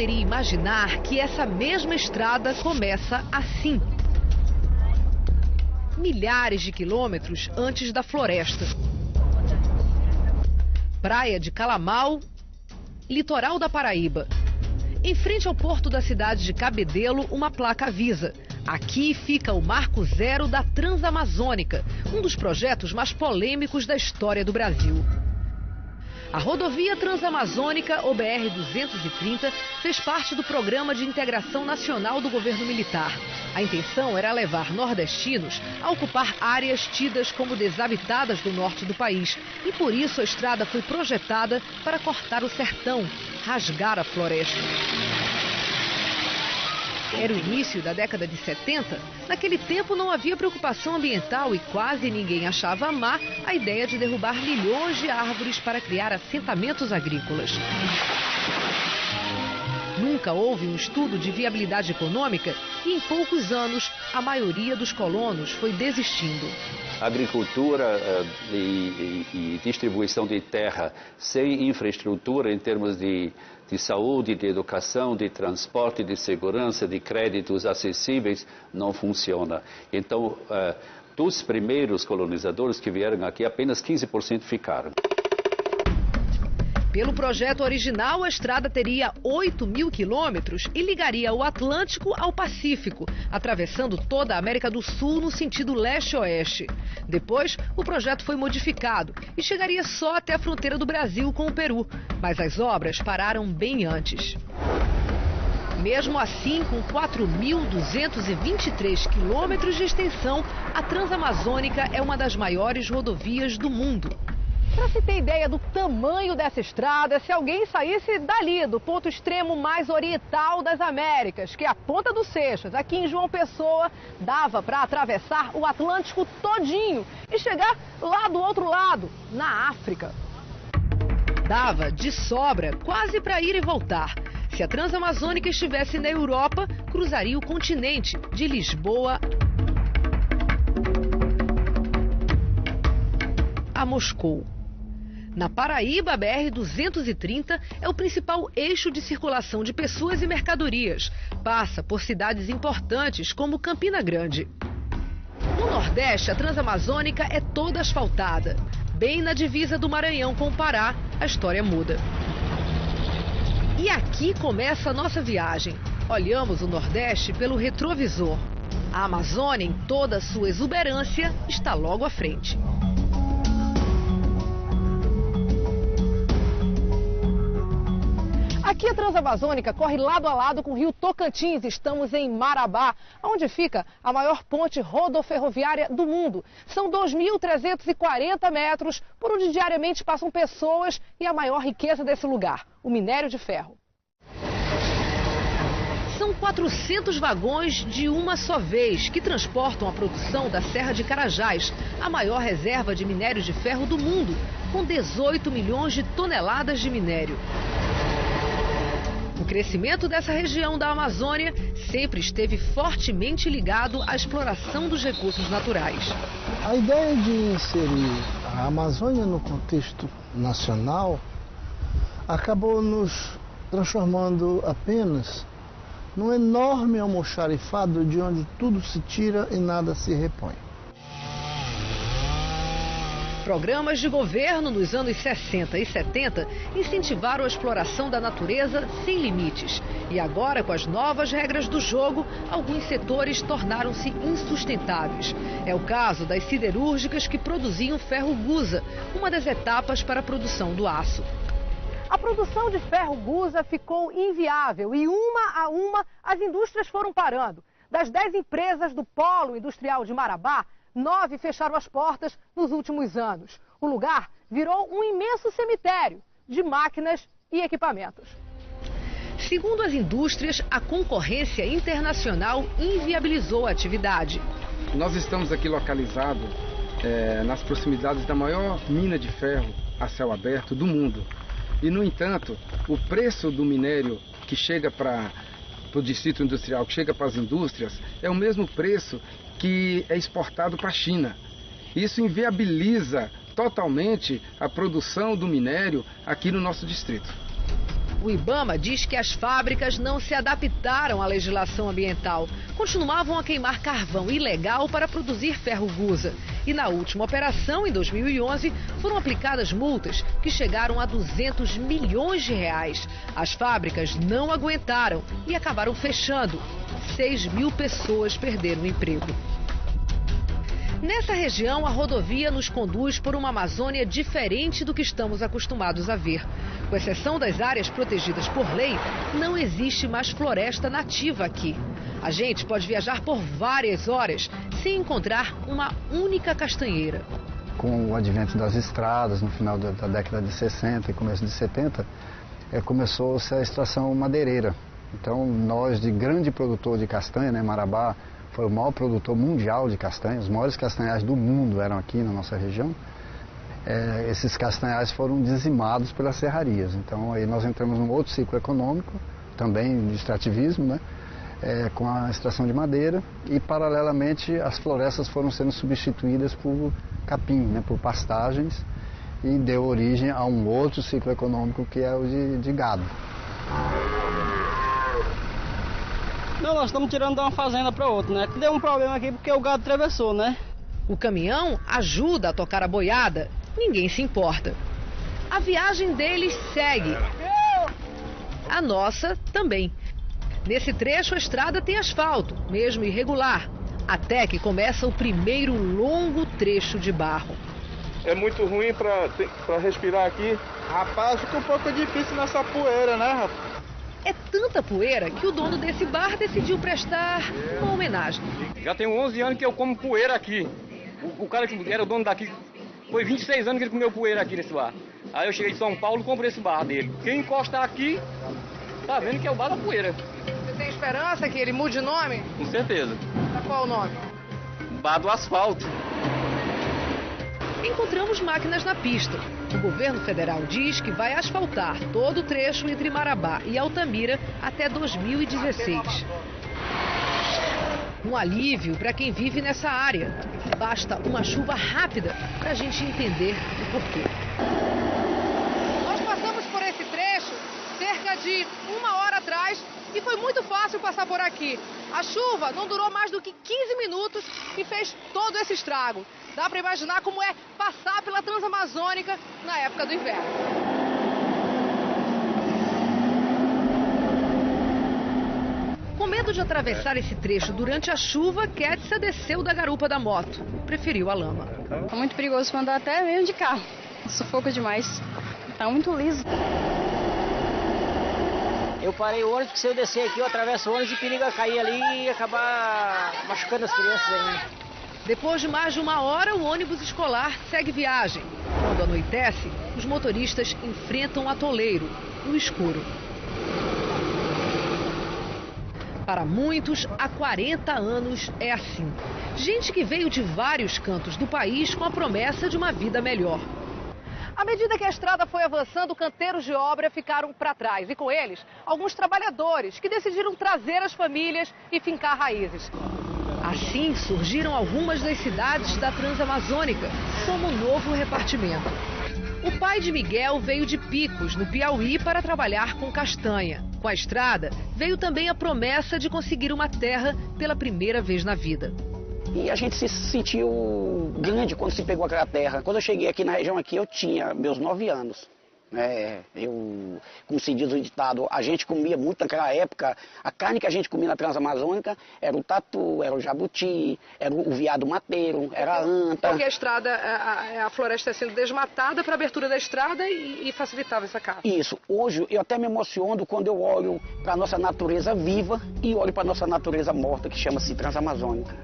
poderia imaginar que essa mesma estrada começa assim. Milhares de quilômetros antes da floresta. Praia de Calamal, litoral da Paraíba. Em frente ao porto da cidade de Cabedelo, uma placa avisa: aqui fica o Marco Zero da Transamazônica, um dos projetos mais polêmicos da história do Brasil. A rodovia Transamazônica, ou BR-230, fez parte do Programa de Integração Nacional do governo militar. A intenção era levar nordestinos a ocupar áreas tidas como desabitadas do norte do país. E por isso a estrada foi projetada para cortar o sertão, rasgar a floresta. Era o início da década de 70. Naquele tempo não havia preocupação ambiental e quase ninguém achava má a ideia de derrubar milhões de árvores para criar assentamentos agrícolas. Nunca houve um estudo de viabilidade econômica e em poucos anos a maioria dos colonos foi desistindo. Agricultura e distribuição de terra sem infraestrutura em termos de saúde, de educação, de transporte, de segurança, de créditos acessíveis, não funciona. Então, dos primeiros colonizadores que vieram aqui, apenas 15% ficaram. Pelo projeto original, a estrada teria 8.000 quilômetros e ligaria o Atlântico ao Pacífico, atravessando toda a América do Sul no sentido leste-oeste. Depois, o projeto foi modificado e chegaria só até a fronteira do Brasil com o Peru, mas as obras pararam bem antes. Mesmo assim, com 4.223 quilômetros de extensão, a Transamazônica é uma das maiores rodovias do mundo. Para se ter ideia do tamanho dessa estrada, se alguém saísse dali, do ponto extremo mais oriental das Américas, que é a Ponta dos Seixas, aqui em João Pessoa, dava para atravessar o Atlântico todinho e chegar lá do outro lado, na África. Dava de sobra, quase para ir e voltar. Se a Transamazônica estivesse na Europa, cruzaria o continente, de Lisboa a Moscou. Na Paraíba, a BR-230 é o principal eixo de circulação de pessoas e mercadorias. Passa por cidades importantes como Campina Grande. No Nordeste, a Transamazônica é toda asfaltada. Bem na divisa do Maranhão com o Pará, a história muda. E aqui começa a nossa viagem. Olhamos o Nordeste pelo retrovisor. A Amazônia, em toda a sua exuberância, está logo à frente. Aqui a Transamazônica corre lado a lado com o rio Tocantins. Estamos em Marabá, onde fica a maior ponte rodoferroviária do mundo. São 2.340 metros, por onde diariamente passam pessoas e a maior riqueza desse lugar, o minério de ferro. São 400 vagões de uma só vez que transportam a produção da Serra de Carajás, a maior reserva de minério de ferro do mundo, com 18 milhões de toneladas de minério. O crescimento dessa região da Amazônia sempre esteve fortemente ligado à exploração dos recursos naturais. A ideia de inserir a Amazônia no contexto nacional acabou nos transformando apenas num enorme almoxarifado de onde tudo se tira e nada se repõe. Programas de governo nos anos 60 e 70 incentivaram a exploração da natureza sem limites. E agora, com as novas regras do jogo, alguns setores tornaram-se insustentáveis. É o caso das siderúrgicas que produziam ferro gusa, uma das etapas para a produção do aço. A produção de ferro gusa ficou inviável e uma a uma as indústrias foram parando. Das 10 empresas do Polo Industrial de Marabá, 9 fecharam as portas nos últimos anos. O lugar virou um imenso cemitério de máquinas e equipamentos. Segundo as indústrias, a concorrência internacional inviabilizou a atividade. Nós estamos aqui localizados nas proximidades da maior mina de ferro a céu aberto do mundo. E, no entanto, o preço do minério que chega para o distrito industrial, que chega para as indústrias, é o mesmo preço que é exportado para a China. Isso inviabiliza totalmente a produção do minério aqui no nosso distrito. O IBAMA diz que as fábricas não se adaptaram à legislação ambiental. Continuavam a queimar carvão ilegal para produzir ferro-gusa. E na última operação, em 2011, foram aplicadas multas que chegaram a 200 milhões de reais. As fábricas não aguentaram e acabaram fechando. 6 mil pessoas perderam o emprego. Nessa região, a rodovia nos conduz por uma Amazônia diferente do que estamos acostumados a ver. Com exceção das áreas protegidas por lei, não existe mais floresta nativa aqui. A gente pode viajar por várias horas sem encontrar uma única castanheira. Com o advento das estradas, no final da década de 60 e começo de 70, começou-se a extração madeireira. Então, nós, de grande produtor de castanha, né, Marabá, foi o maior produtor mundial de castanha, os maiores castanhais do mundo eram aqui na nossa região. Esses castanhais foram dizimados pelas serrarias. Então aí nós entramos num outro ciclo econômico, também de extrativismo, né? Com a extração de madeira e paralelamente as florestas foram sendo substituídas por capim, né? Por pastagens, e deu origem a um outro ciclo econômico que é o de gado. Não, nós estamos tirando de uma fazenda para outra, né? Deu um problema aqui porque o gado atravessou, né? O caminhão ajuda a tocar a boiada, ninguém se importa. A viagem deles segue. A nossa também. Nesse trecho a estrada tem asfalto, mesmo irregular, até que começa o primeiro longo trecho de barro. É muito ruim para respirar aqui. Rapaz, fica um pouco difícil nessa poeira, né, rapaz? É tanta poeira que o dono desse bar decidiu prestar uma homenagem. Já tem 11 anos que eu como poeira aqui. O cara que era o dono daqui, foi 26 anos que ele comeu poeira aqui nesse bar. Aí eu cheguei de São Paulo e comprei esse bar dele. Quem encostar aqui, tá vendo que é o bar da poeira. Você tem esperança que ele mude o nome? Com certeza. Pra qual o nome? Bar do asfalto. Encontramos máquinas na pista. O governo federal diz que vai asfaltar todo o trecho entre Marabá e Altamira até 2016. Um alívio para quem vive nessa área. Basta uma chuva rápida para a gente entender o porquê. Nós passamos por esse trecho cerca de 1 hora atrás e foi muito fácil passar por aqui. A chuva não durou mais do que 15 minutos e fez todo esse estrago. Dá para imaginar como é passar pela Transamazônica na época do inverno. Com medo de atravessar esse trecho durante a chuva, Kétia desceu da garupa da moto. Preferiu a lama. É muito perigoso andar até mesmo de carro. Sufoca demais. Tá muito liso. Eu parei o ônibus, porque se eu descer aqui, eu atravesso o ônibus e periga cair ali e acabar machucando as crianças ainda. Depois de mais de 1 hora, o ônibus escolar segue viagem. Quando anoitece, os motoristas enfrentam um atoleiro, no escuro. Para muitos, há 40 anos é assim. Gente que veio de vários cantos do país com a promessa de uma vida melhor. À medida que a estrada foi avançando, canteiros de obra ficaram para trás. E com eles, alguns trabalhadores que decidiram trazer as famílias e fincar raízes. Assim surgiram algumas das cidades da Transamazônica, como o novo repartimento. O pai de Miguel veio de Picos, no Piauí, para trabalhar com castanha. Com a estrada, veio também a promessa de conseguir uma terra pela primeira vez na vida. E a gente se sentiu grande quando se pegou aquela terra. Quando eu cheguei aqui na região aqui, eu tinha meus 9 anos. Como se diz o ditado, a gente comia muito naquela época. A carne que a gente comia na Transamazônica era o tatu, era o jabuti, era o veado mateiro, era a anta. Porque a estrada, a floresta sendo desmatada para a abertura da estrada e facilitava essa caça. Isso. Hoje eu até me emociono quando eu olho para a nossa natureza viva e olho para a nossa natureza morta, que chama-se Transamazônica.